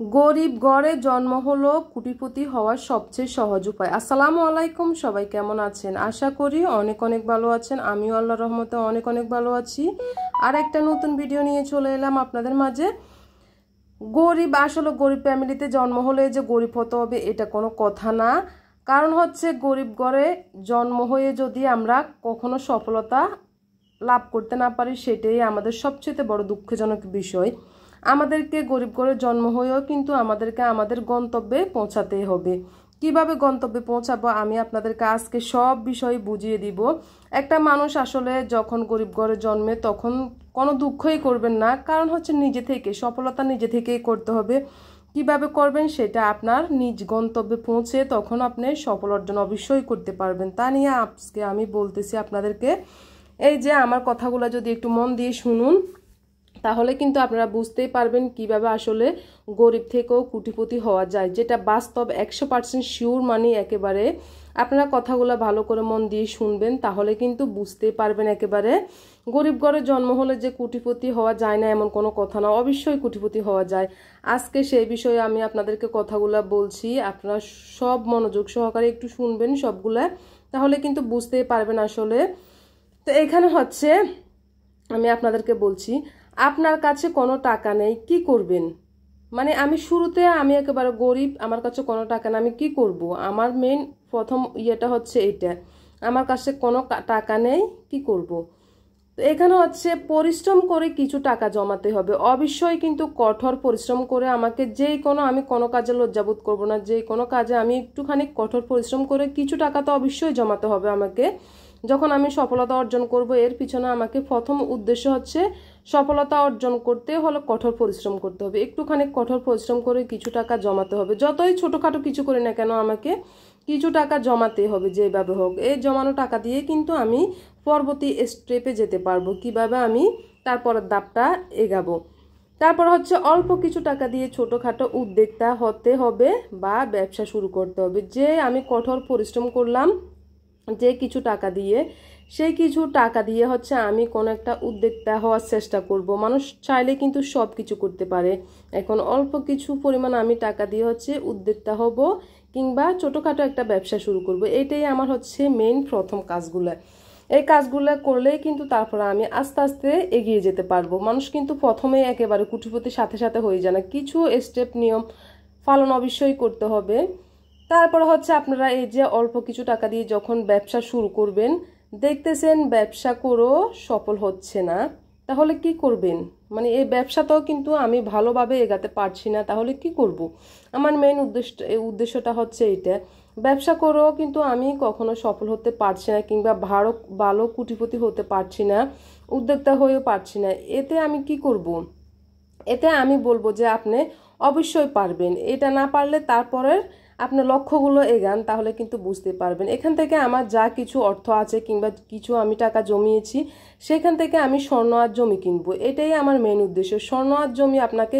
গরিব ঘরে জন্ম হলো কোটিপতি হওয়ার সবচেয়ে সহজ উপায়। আসসালামু আলাইকুম, সবাই কেমন আছেন? আশা করি অনেক অনেক ভালো আছেন। আমিও আল্লাহর রহমতে অনেক অনেক ভালো আছি। আর একটা নতুন ভিডিও নিয়ে চলে এলাম আপনাদের মাঝে। গরিব ফ্যামিলিতে জন্ম হলে যে গরিব হতে হবে এটা কোনো কথা না। কারণ হচ্ছে গরিব ঘরে জন্ম হয়ে যদি আমরা কখনো সফলতা লাভ করতে না পারি সেটাই আমাদের সবচেয়ে বড় দুঃখজনক বিষয়। আমাদেরকে গরিব ঘরে জন্ম হয়েও কিন্তু আমাদেরকে আমাদের গন্তব্যে পৌঁছাতে হবে। কিভাবে গন্তব্যে পৌঁছাবো আমি আপনাদেরকে আজকে সব বিষয় বুঝিয়ে দিব। একটা মানুষ আসলে যখন গরিব ঘরে জন্মে তখন কোনো দুঃখই করবেন না, কারণ হচ্ছে নিজে থেকে সফলতা নিজে থেকেই করতে হবে। কিভাবে করবেন সেটা আপনার নিজ গন্তব্যে পৌঁছে তখন আপনি সফল অর্জন অবশ্যই করতে পারবেন। তা নিয়ে আজকে আমি বলতেছি আপনাদেরকে। এই যে আমার কথাগুলো যদি একটু মন দিয়ে শুনুন তাহলে কিন্তু আপনারা বুঝতেই পারবেন কিভাবে আসলে গরিব থেকেও কোটিপতি হওয়া যায়, যেটা বাস্তব 100% শিওর। মানে একেবারে আপনারা কথাগুলো ভালো করে মন দিয়ে শুনবেন, তাহলে কিন্তু বুঝতেই পারবেন একেবারে। গরিব ঘরে জন্ম হলে যে কোটিপতি হওয়া যায় না এমন কোনো কথা না, অবশ্যই কোটিপতি হওয়া যায়। আজকে সেই বিষয়ে আমি আপনাদেরকে কথাগুলো বলছি, আপনারা সব মনোযোগ সহকারে একটু শুনবেন সবগুলা, তাহলে কিন্তু বুঝতেই পারবেন আসলে। তো এখানে হচ্ছে আমি আপনাদেরকে বলছি, আপনার কাছে কোনো টাকা নেই, কি করবেন? মানে আমি একেবারে গরিব, আমার কাছে কোনো টাকা নেই, আমি কি করব? আমার মেন প্রথম ইয়েটা হচ্ছে এইটা, আমার কাছে কোনো টাকা নেই, কি করব? তো এখানে হচ্ছে পরিশ্রম করে কিছু টাকা জমাতে হবে, অবশ্যই কিন্তু কঠোর পরিশ্রম করে। আমাকে আমি কোনো কাজে লজ্জাবোধ করব না, যে কোনো কাজে আমি একটুখানি কঠোর পরিশ্রম করে কিছু টাকা তো অবশ্যই জমাতে হবে আমাকে। যখন আমি সফলতা অর্জন করব এর পিছনে আমাকে প্রথম উদ্দেশ্য হচ্ছে সফলতা অর্জন করতে হলে কঠোর পরিশ্রম করতে হবে। একটুখানি কঠোর পরিশ্রম করে কিছু টাকা জমাতে হবে, যতই ছোটোখাটো কিছু করি না কেন আমাকে কিছু টাকা জমাতে হবে যেভাবে হোক। এই জমানো টাকা দিয়ে কিন্তু আমি পরবর্তী স্টেপে যেতে পারবো, কিভাবে আমি তারপরের ধাপটা এগাবো। তারপর হচ্ছে অল্প কিছু টাকা দিয়ে ছোটোখাটো উদ্যোক্তা হতে হবে বা ব্যবসা শুরু করতে হবে। যে আমি কঠোর পরিশ্রম করলাম যে কিছু টাকা দিয়ে, সেই কিছু টাকা দিয়ে হচ্ছে আমি কোনো একটা উদ্যোক্তা হওয়ার চেষ্টা করব। মানুষ চাইলে কিন্তু সব কিছু করতে পারে। এখন অল্প কিছু পরিমাণ আমি টাকা দিয়ে হচ্ছে উদ্যোক্তা হব কিংবা ছোটোখাটো একটা ব্যবসা শুরু করব। এটাই আমার হচ্ছে মেইন প্রথম কাজগুলো। এই কাজগুলো করলেই কিন্তু তারপরে আমি আস্তে আস্তে এগিয়ে যেতে পারবো। মানুষ কিন্তু প্রথমেই একেবারে কোটিপতির সাথে সাথে হয়ে যায় না, কিছু স্টেপ নিয়ম পালন অবশ্যই করতে হবে। তারপর হচ্ছে আপনারা এই যে অল্প কিছু টাকা দিয়ে যখন ব্যবসা শুরু করবেন, দেখতেছেন ব্যবসা করেও সফল হচ্ছে না, তাহলে কি করবেন? মানে এই ব্যবসাটাও কিন্তু আমি ভালোভাবে এগাতে পারছি না, তাহলে কি করব? আমার মেইন উদ্দেশ্যটা হচ্ছে এইটা। ব্যবসা করেও কিন্তু আমি কখনো সফল হতে পারছি না কিংবা ভালো কোটিপতি হতে পারছি না, উদ্যোক্তা হয়েও পারছি না। এতে আমি কি করব? এতে আমি বলবো যে আপনি অবশ্যই পারবেন। এটা না পারলে তারপরে আপনি লক্ষ্যগুলো এগান, তাহলে কিন্তু বুঝতে পারবেন। এখান থেকে আমার যা কিছু অর্থ আছে কিংবা কিছু আমি টাকা জমিয়েছি, সেখান থেকে আমি স্বর্ণ আর জমি কিনবো, এটাই আমার মেন উদ্দেশ্য। স্বর্ণ আর জমি আপনাকে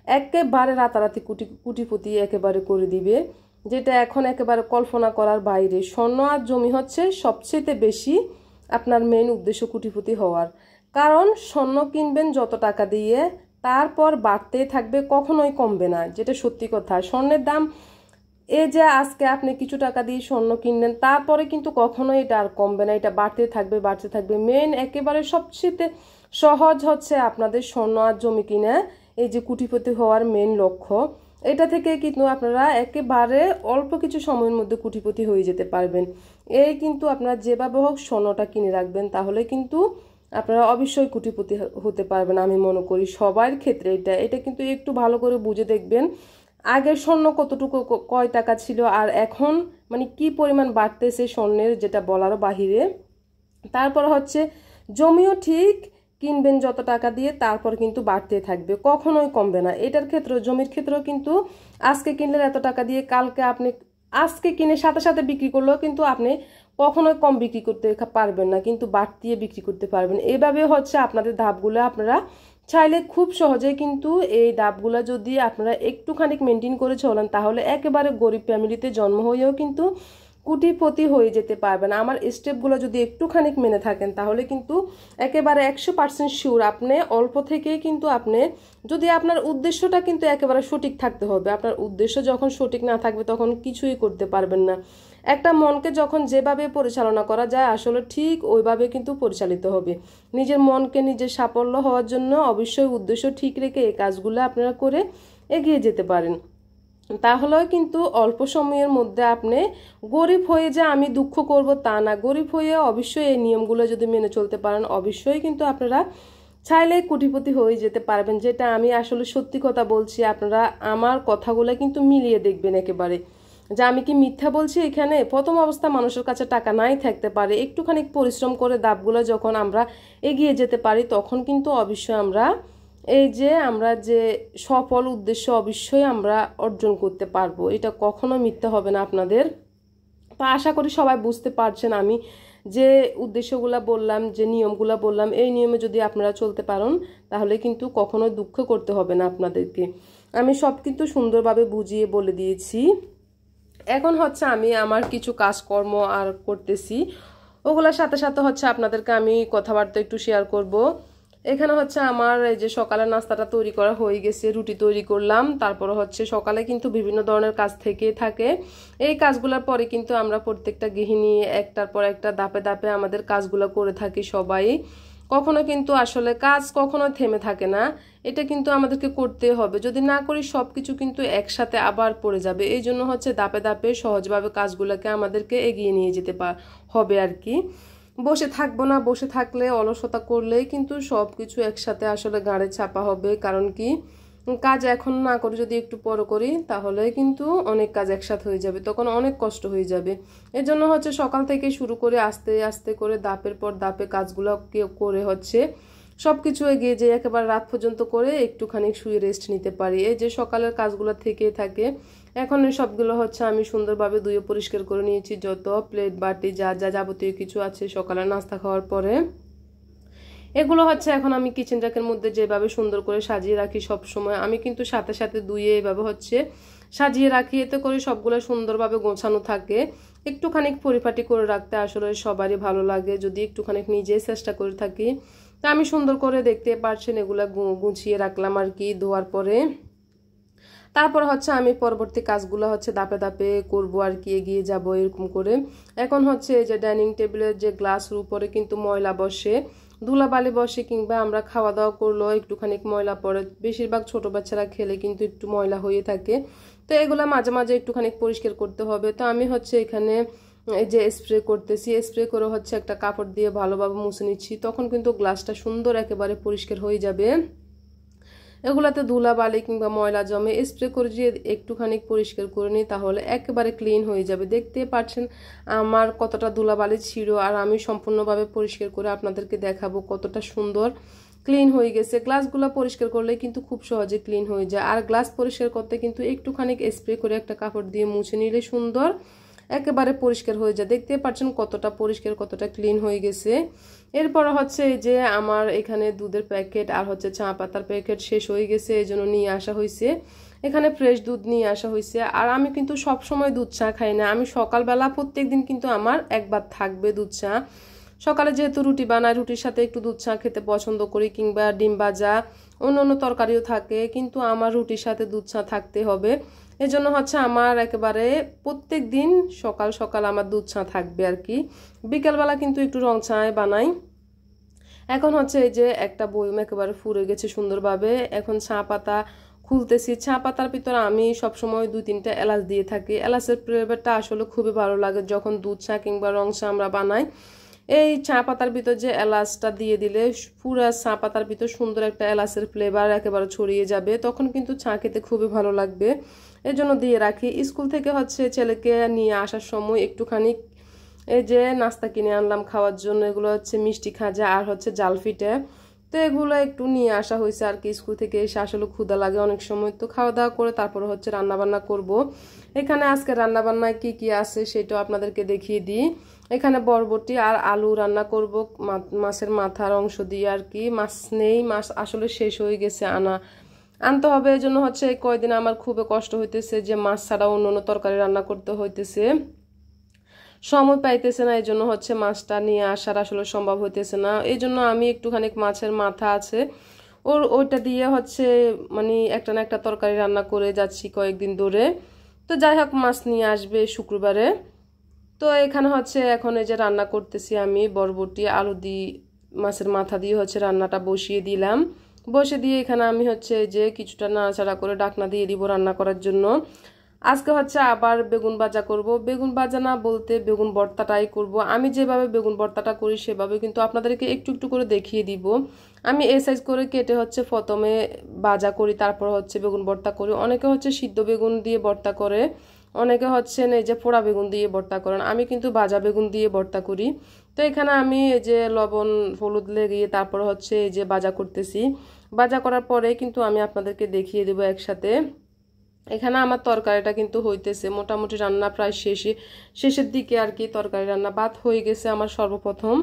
একেবারে রাতারাতি কোটিপতি একেবারে করে দিবে, যেটা এখন একেবারে কল্পনা করার বাইরে। স্বর্ণ আর জমি হচ্ছে সবচেয়ে বেশি আপনার মেন উদ্দেশ্য কোটিপতি হওয়ার। কারণ স্বর্ণ কিনবেন যত টাকা দিয়ে, তারপর বাড়তেই থাকবে, কখনোই কমবে না, যেটা সত্যি কথা। স্বর্ণের দাম এই যে আজকে আপনি কিছু টাকা দিয়ে স্বর্ণ কিনলেন, তারপরে কিন্তু কখনোই এটা আর কমবে না, এটা বাড়তে থাকবে বাড়তে থাকবে। মেন একেবারে সবচেয়ে সহজ হচ্ছে আপনাদের স্বর্ণ আর জমি কিনে এই যে কোটিপতি হওয়ার মেন লক্ষ্য। এটা থেকে কিন্তু আপনারা একেবারে অল্প কিছু সময়ের মধ্যে কোটিপতি হয়ে যেতে পারবেন। এই কিন্তু আপনারা যেভাবে হোক স্বর্ণটা কিনে রাখবেন, তাহলে কিন্তু আপনারা অবশ্যই কোটিপতি হতে পারবেন। আমি মনে করি সবার ক্ষেত্রে এটা কিন্তু একটু ভালো করে বুঝে দেখবেন। আগের স্বর্ণ কতটুকু কয় টাকা ছিল আর এখন মানে কি পরিমাণ বাড়তেছে স্বর্ণের, যেটা বলারও বাহিরে। তারপর হচ্ছে জমিও ঠিক কিনবেন যত টাকা দিয়ে, তারপর কিন্তু বাড়তে থাকবে, কখনোই কমবে না। এটার ক্ষেত্রে জমির ক্ষেত্রেও কিন্তু আজকে কিনলেন এত টাকা দিয়ে, কালকে আপনি আজকে কিনে সাথে সাথে বিক্রি করলেও কিন্তু আপনি কখনোই কম বিক্রি করতে পারবেন না, কিন্তু বাড়তিয়ে বিক্রি করতে পারবেন। এইভাবে হচ্ছে আপনাদের ধাপগুলো আপনারা চাইলে খুব সহজেই কিন্তু এই ধাপগুলো যদি আপনারা একটুখানি মেনটেন করে চলেন, তাহলে একেবারে গরিব ফ্যামিলিতে জন্ম হয়েও কিন্তু কোটিপতি হয়ে যেতে পারবেন। আমার স্টেপগুলো যদি একটুখানি মেনে থাকেন তাহলে কিন্তু একেবারে 100% শিওর আপনি অল্প থেকেই কিন্তু আপনি, যদি আপনার উদ্দেশ্যটা কিন্তু একেবারে সঠিক থাকতে হবে। আপনার উদ্দেশ্য যখন সঠিক না থাকবে তখন কিছুই করতে পারবেন না। একটা মনকে যখন যেভাবে পরিচালনা করা যায় আসলে ঠিক ওইভাবে কিন্তু পরিচালিত হবে। নিজের মনকে নিজের সাফল্য হওয়ার জন্য অবশ্যই উদ্দেশ্য ঠিক রেখে এই কাজগুলো আপনারা করে এগিয়ে যেতে পারেন। তাহলেও কিন্তু অল্প সময়ের মধ্যে আপনি গরিব হয়ে যে আমি দুঃখ করব তা না, গরিব হয়ে অবশ্যই এই নিয়মগুলো যদি মেনে চলতে পারেন অবশ্যই কিন্তু আপনারা চাইলে কোটিপতি হয়ে যেতে পারবেন। যেটা আমি আসলে সত্যি কথা বলছি, আপনারা আমার কথাগুলো কিন্তু মিলিয়ে দেখবেন একেবারে, যে আমি কি মিথ্যা বলছি। এখানে প্রথম অবস্থা মানুষের কাছে টাকা নাই থাকতে পারে, একটুখানি পরিশ্রম করে ধাপগুলো যখন আমরা এগিয়ে যেতে পারি তখন কিন্তু অবশ্যই আমরা এই যে আমরা যে সফল উদ্দেশ্য অবশ্যই আমরা অর্জন করতে পারবো। এটা কখনো মিথ্যা হবে না আপনাদের। তো আশা করি সবাই বুঝতে পারছেন আমি যে উদ্দেশ্যগুলো বললাম, যে নিয়মগুলো বললাম, এই নিয়মে যদি আপনারা চলতে পারেন তাহলে কিন্তু কখনো দুঃখ করতে হবে না আপনাদেরকে। আমি সব কিন্তু সুন্দরভাবে বুঝিয়ে বলে দিয়েছি। এখন হচ্ছে আমি আমার কিছু কাজকর্ম আর করতেছি, ওগুলোর সাথে সাথে হচ্ছে আপনাদেরকে আমি কথাবার্তা একটু শেয়ার করব। এখানে হচ্ছে আমার এই যে সকালের নাস্তাটা তৈরি করা হয়ে গেছে, রুটি তৈরি করলাম। তারপরে হচ্ছে সকালে কিন্তু বিভিন্ন ধরনের কাজ থেকে থাকে, এই কাজগুলোর পরে কিন্তু আমরা প্রত্যেকটা গৃহিণী একটার পর একটা ধাপে ধাপে আমাদের কাজগুলো করে থাকি সবাই। কখনো কিন্তু আসলে কাজ কখনো থেমে থাকে না, এটা কিন্তু আমাদেরকে করতে হবে। যদি না করি সব কিছু কিন্তু একসাথে আবার পড়ে যাবে। এই জন্য হচ্ছে ধাপে ধাপে সহজভাবে কাজগুলোকে আমাদেরকে এগিয়ে নিয়ে যেতে হবে আর কি। বসে থাকবো না, বসে থাকলে অলসতা করলেই কিন্তু সব কিছু একসাথে আসলে গাড়ে চাপা হবে। কারণ কি, কাজ এখন না করে যদি একটু পর করি তাহলে কিন্তু অনেক কাজ একসাথে হয়ে যাবে, তখন অনেক কষ্ট হয়ে যাবে। এর জন্য হচ্ছে সকাল থেকে শুরু করে আস্তে আস্তে করে ধাপের পর ধাপে কাজগুলো করে হচ্ছে সব কিছু এগিয়ে যে একেবারে রাত পর্যন্ত করে একটুখানি শুয়ে রেস্ট নিতে পারি। এই যে সকালের কাজগুলো থেকে থাকে, এখন সবগুলো হচ্ছে আমি সুন্দরভাবে ধুয়ে পরিষ্কার করে নিয়েছি। যত প্লেট বাটি যা যা যাবতীয় কিছু আছে সকালের নাস্তা খাওয়ার পরে এগুলো হচ্ছে এখন আমি কিচেন র্যাকের মধ্যে যেভাবে সুন্দর করে সাজিয়ে রাখি সব সময়, আমি কিন্তু সাথে সাথে ধুয়ে এভাবে হচ্ছে সাজিয়ে রাখি, এতে করে সবগুলো সুন্দরভাবে গোছানো থাকে। একটুখানি পরিপাটি করে রাখতে আসলে সবারই ভালো লাগে, যদি একটুখানি নিজেই চেষ্টা করে থাকি। তা আমি সুন্দর করে দেখতে পারছেন এগুলা গুছিয়ে রাখলাম আর কি ধোয়ার পরে। তারপর হচ্ছে আমি পরবর্তী কাজগুলো হচ্ছে ধাপে ধাপে করবো আর কি, এগিয়ে যাব এরকম করে। এখন হচ্ছে এই যে ডাইনিং টেবিলের যে গ্লাসের উপরে কিন্তু ময়লা বসে, ধুলাবালি বসে, কিংবা আমরা খাওয়া দাওয়া করলেও একটুখানি ময়লা পড়ে। বেশিরভাগ ছোট বাচ্চারা খেলে কিন্তু একটু ময়লা হয়ে থাকে, তো এগুলা মাঝে মাঝে একটুখানি পরিষ্কার করতে হবে। তো আমি হচ্ছে এখানে এই যে স্প্রে করতেছি, স্প্রে করে হচ্ছে একটা কাপড় দিয়ে ভালোভাবে মুছে নিচ্ছি, তখন কিন্তু গ্লাসটা সুন্দর একেবারে পরিষ্কার হয়ে যাবে। এগুলাতে ধুলাবালি কিংবা ময়লা জমে স্প্রে করে দিয়ে একটুখানি পরিষ্কার করে নিই তাহলে একেবারে ক্লিন হয়ে যাবে। দেখতে পাচ্ছেন আমার কতটা ধুলাবালি ছিল, আর আমি সম্পূর্ণভাবে পরিষ্কার করে আপনাদেরকে দেখাবো কতটা সুন্দর ক্লিন হয়ে গেছে। গ্লাসগুলো পরিষ্কার করলে কিন্তু খুব সহজে ক্লিন হয়ে যায়। আর গ্লাস পরিষ্কার করতে কিন্তু একটুখানি স্প্রে করে একটা কাপড় দিয়ে মুছে নিলে সুন্দর একেবারে পরিষ্কার হয়ে যায়। দেখতে পাচ্ছেন কতটা পরিষ্কার, কতটা ক্লিন হয়ে গেছে। এরপর হচ্ছে এই যে আমার এখানে দুধের প্যাকেট আর হচ্ছে চা পাতার প্যাকেট শেষ হয়ে গেছে, এই জন্য নিয়ে আসা হয়েছে। এখানে ফ্রেশ দুধ নিয়ে আসা হয়েছে। আর আমি কিন্তু সব সময় দুধ চা খাই না, আমি সকালবেলা প্রত্যেকদিন কিন্তু আমার একবার থাকবে দুধ চা। সকালে যেহেতু রুটি বানাই, রুটির সাথে একটু দুধ চা খেতে পছন্দ করি, কিংবা ডিম ভাজা অন্য অন্য তরকারিও থাকে, কিন্তু আমার রুটির সাথে দুধ চা থাকতে হবে। এজন্য হচ্ছে আমার একেবারে প্রত্যেক দিন সকাল সকাল আমার দুধ চা থাকবে আর কি। বিকেলবেলা কিন্তু একটু রং চা বানাই। এখন হচ্ছে এই যে একটা বয়ম একেবারে ফুরে গেছে সুন্দরভাবে, এখন চা পাতা খুলতেছি। চা পাতার ভিতরে আমি সবসময় 2-3টা এলাচ দিয়ে থাকি। এলাচের ফ্লেভারটা আসলে খুবই ভালো লাগে যখন দুধ চা কিংবা রং চা আমরা বানাই। এই চা পাতার ভিতর যে এলাচটা দিয়ে দিলে পুরো চা পাতার ভিতর সুন্দর একটা এলাচের ফ্লেভার একেবারে ছড়িয়ে যাবে, তখন কিন্তু চা খেতে খুবই ভালো লাগবে। এর জন্য দিয়ে রাখি। স্কুল থেকে হচ্ছে ছেলেকে নিয়ে আসার সময় একটুখানি এই যে নাস্তা কিনে আনলাম খাওয়ার জন্য, এগুলো হচ্ছে মিষ্টি খাজা আর হচ্ছে জাল পিঠা। তো এগুলো একটু নিয়ে আসা হয়েছে আর কি। স্কুল থেকে এসে আসলে ক্ষুধা লাগে অনেক সময়, তো খাওয়া দাওয়া করে তারপরে হচ্ছে রান্নাবান্না করব। এখানে আজকে রান্নাবান্নায় কি কি আছে সেটাও আপনাদেরকে দেখিয়ে দিই। এখানে বরবটি আর আলু রান্না করব মাছের মাথার অংশ দিয়ে আর কি। মাছ নেই, মাছ আসলে শেষ হয়ে গেছে, আনতে হবে। এই জন্য হচ্ছে কয়দিন আমার খুবই কষ্ট হইতেছে যে মাছ ছাড়া অন্য অন্য তরকারি রান্না করতে হইতেছে। সময় পাইতেছে না, এই জন্য হচ্ছে মাছটা নিয়ে আসার আসলে সম্ভব হইতেছে না। এই জন্য আমি একটুখানি মাছের মাথা আছে ওইটা দিয়ে হচ্ছে মানে একটা না একটা তরকারি রান্না করে যাচ্ছি কয়েকদিন ধরে। তো যাই হোক, মাছ নিয়ে আসবে শুক্রবারে। তো এখানে হচ্ছে এখন এই যে রান্না করতেছি আমি বরবটি আলু দিয়ে মাছের মাথা দিয়ে হচ্ছে রান্নাটা বসিয়ে দিলাম। বসে দিয়ে এখানে আমি হচ্ছে যে কিছুটা নাড়াচাড়া করে ঢাকনা দিয়ে দিব রান্না করার জন্য। আজকে হচ্ছে আবার বেগুন ভাজা করব। বেগুন ভাজা না বলতে বেগুন ভর্তাটাই করব। আমি যেভাবে বেগুন ভর্তাটা করি সেভাবে কিন্তু আপনাদেরকে একটু একটু করে দেখিয়ে দিব। আমি এই সাইজ করে কেটে হচ্ছে প্রথমে ভাজা করি, তারপর হচ্ছে বেগুন ভর্তা করি। অনেকে হচ্ছে সিদ্ধ বেগুন দিয়ে ভর্তা করে, অনেকে হচ্ছে এই যে পোড়া বেগুন দিয়ে ভর্তা করেন। আমি কিন্তু ভাজা বেগুন দিয়ে ভর্তা করি। তো এখানে আমি এই যে লবণ হলুদ লেগিয়ে তারপর হচ্ছে এই যে ভাজা করতেছি। ভাজা করার পরে কিন্তু আমি আপনাদেরকে দেখিয়ে দেবো একসাথে। এখানে আমার তরকারিটা কিন্তু হইতেছে মোটামুটি, রান্না প্রায় শেষের দিকে আর কি। তরকারি রান্না ভাত হয়ে গেছে আমার সর্বপ্রথম,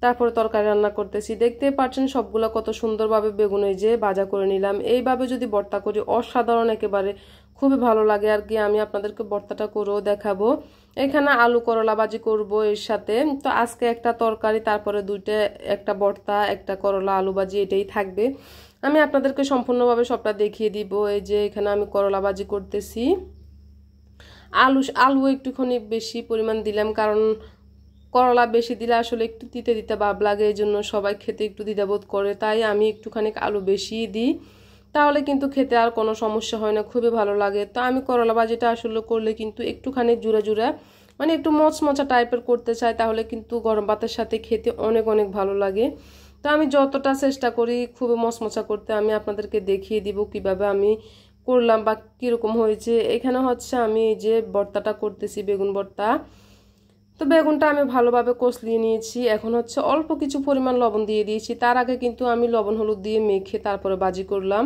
তারপরে তরকারি রান্না করতেছি। দেখতে পাচ্ছেন সবগুলা কত সুন্দরভাবে বেগুন এই যে ভাজা করে নিলাম। এইভাবে যদি ভর্তা করি অসাধারণ একেবারে খুবই ভালো লাগে আর কি। আমি আপনাদেরকে ভর্তাটা করেও দেখাবো। এখানে আলু করলা ভাজি করব এর সাথে। তো আজকে একটা তরকারি, তারপরে দুইটা, একটা ভর্তা, একটা করলা আলু ভাজি, এটাই থাকবে। আমি আপনাদেরকে সম্পূর্ণভাবে সবটা দেখিয়ে দিব। এই যে এখানে আমি করলা ভাজি করতেছি। আলু একটুখানি বেশি পরিমাণ দিলাম, কারণ করলা বেশি দিলে আসলে একটু তিতে দিতে ভাব লাগে, এই জন্য সবাই খেতে একটু দ্বিধাবোধ করে, তাই আমি একটুখানি আলু বেশি দিই। তাহলে কিন্তু খেতে আর কোনো সমস্যা হয় না, খুবই ভালো লাগে। তো আমি করলা ভাজিটা আসলে করলে কিন্তু একটুখানি জুড়া জুড়া মানে একটু মচমচা টাইপের করতে চাই, তাহলে কিন্তু গরম ভাতের সাথে খেতে অনেক অনেক ভালো লাগে। তো আমি যতটা চেষ্টা করি খুবই মচমচা করতে, আমি আপনাদেরকে দেখিয়ে দিব কিভাবে আমি করলাম বা কীরকম হয়েছে। এখানে হচ্ছে আমি এই যে ভর্তাটা করতেছি, বেগুন ভর্তা। তো বেগুনটা আমি ভালোভাবে কষলিয়ে নিয়েছি। এখন হচ্ছে অল্প কিছু পরিমাণ লবণ দিয়ে দিয়েছি। তার আগে কিন্তু আমি লবণ হলুদ দিয়ে মেখে তারপরে ভাজি করলাম।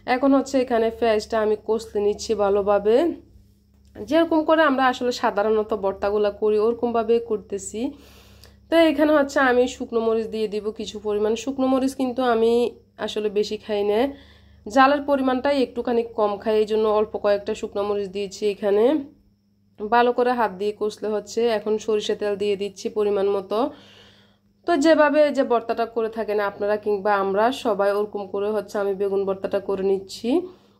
এখন হচ্ছে এখানে পেঁয়াজটা আমি কষলে নিচ্ছি ভালোভাবে, যেরকম করে আমরা আসলে সাধারণত ভর্তাগুলো করি ওরকমভাবে করতেছি। তো এখানে হচ্ছে আমি শুকনো মরিচ দিয়ে দিব কিছু পরিমাণ। শুকনো মরিচ কিন্তু আমি আসলে বেশি খাই না, জালের পরিমাণটাই একটুখানি কম খাই, এই জন্য অল্প কয়েকটা শুকনো মরিচ দিয়েছি এখানে। ভালো করে হাত দিয়ে কষলে হচ্ছে এখন সরিষা তেল দিয়ে দিচ্ছি পরিমাণ মতো। তো যেভাবে যে ভর্তাটা করে থাকেন আপনারা কিংবা আমরা সবাই, ওরকম করে হচ্ছে আমি বেগুন ভর্তাটা করে নিচ্ছি।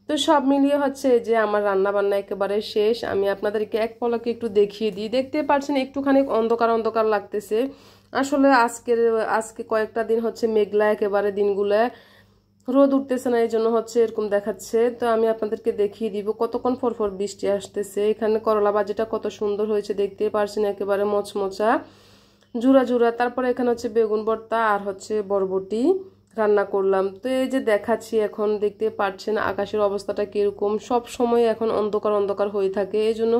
তো সব মিলিয়ে হচ্ছে যে আমার রান্না বান্না একেবারে শেষ। আমি আপনাদেরকে এক পলকে একটু দেখিয়ে দিই। দেখতে পাচ্ছেন একটুখানি অন্ধকার অন্ধকার লাগতেছে, আসলে আজকে কয়েকটা দিন হচ্ছে মেঘলা একেবারে দিনগুলো, রোদ উঠতেছে না, এই জন্য হচ্ছে এরকম দেখাচ্ছে। তো আমি আপনাদেরকে দেখিয়ে দিব কতক্ষণ পর বৃষ্টি আসতেছে। এখানে করলা ভাজিটা কত সুন্দর হয়েছে দেখতে পারছেন, একেবারে মচমচা জুড়া জুড়া। তারপরে এখানে হচ্ছে বেগুন ভর্তা আর হচ্ছে বরবটি রান্না করলাম। তো এই যে দেখাচ্ছি, এখন দেখতে পাচ্ছেন আকাশের অবস্থাটা কিরকম, সব সময় এখন অন্ধকার অন্ধকার হয়ে থাকে, এই জন্য